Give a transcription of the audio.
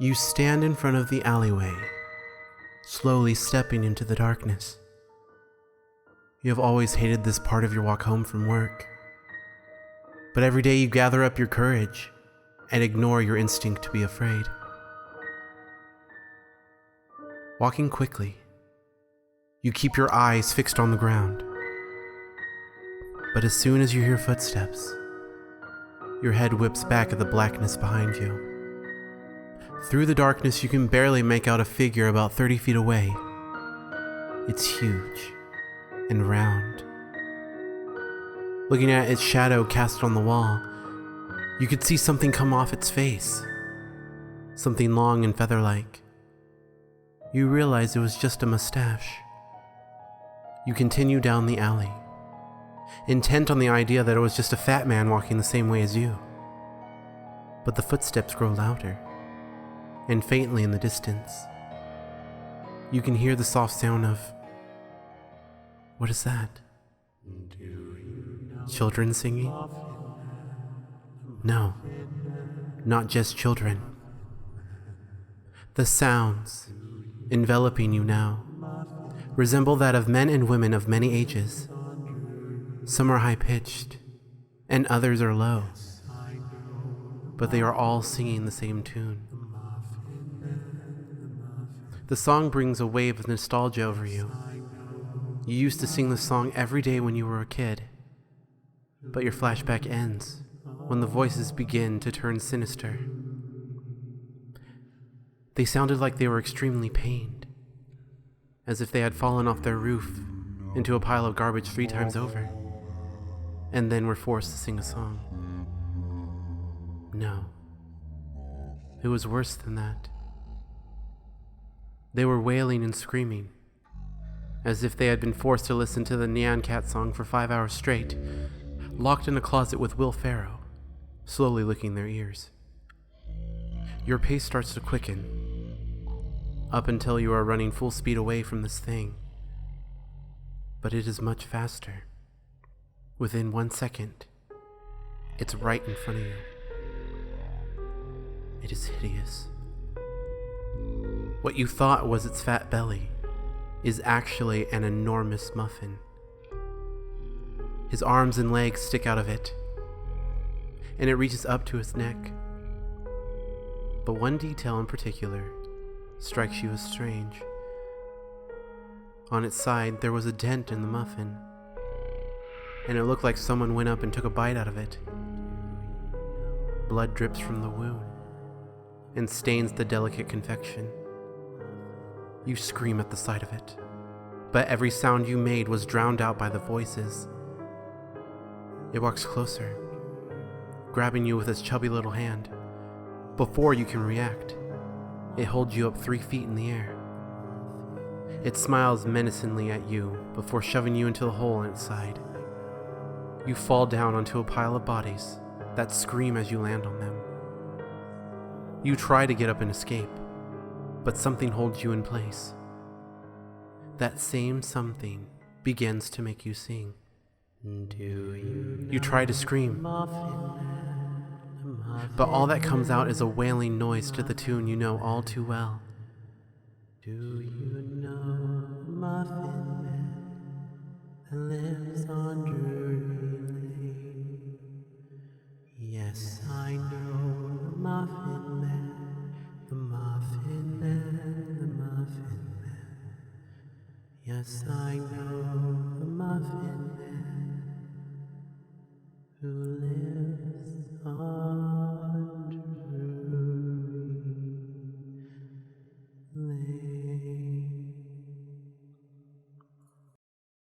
You stand in front of the alleyway, slowly stepping into the darkness. You have always hated this part of your walk home from work. But every day you gather up your courage and ignore your instinct to be afraid. Walking quickly, you keep your eyes fixed on the ground. But as soon as you hear footsteps, your head whips back at the blackness behind you. Through the darkness, you can barely make out a figure about 30 feet away. It's huge and round. Looking at its shadow cast on the wall, you could see something come off its face. Something long and feather-like. You realize it was just a mustache. You continue down the alley, intent on the idea that it was just a fat man walking the same way as you. But the footsteps grow louder, and faintly in the distance, you can hear the soft sound of... What is that? Children singing? No, not just children. The sounds, enveloping you now, resemble that of men and women of many ages. Some are high-pitched, and others are low, but they are all singing the same tune. The song brings a wave of nostalgia over you. You used to sing the song every day when you were a kid, but your flashback ends when the voices begin to turn sinister. They sounded like they were extremely pained, as if they had fallen off their roof into a pile of garbage 3 times over, and then were forced to sing a song. No, it was worse than that. They were wailing and screaming, as if they had been forced to listen to the Nyan Cat song for 5 hours straight, locked in a closet with Will Ferrell, slowly licking their ears. Your pace starts to quicken, up until you are running full speed away from this thing. But it is much faster. Within 1 second, it's right in front of you. It is hideous. What you thought was its fat belly is actually an enormous muffin. His arms and legs stick out of it, and it reaches up to his neck. But one detail in particular strikes you as strange. On its side, there was a dent in the muffin, and it looked like someone went up and took a bite out of it. Blood drips from the wound and stains the delicate confection. You scream at the sight of it, but every sound you made was drowned out by the voices. It walks closer, grabbing you with its chubby little hand. Before you can react, it holds you up 3 feet in the air. It smiles menacingly at you before shoving you into the hole in its side. You fall down onto a pile of bodies that scream as you land on them. You try to get up and escape, but something holds you in place. That same something begins to make you sing. You try to scream, but all that comes out is a wailing noise to the tune you know all too well. Do you know the Muffin Man that lives on Drury Lane? Yes, I know the Muffin Man, the Muffin Man, the Muffin Man. Yes, I know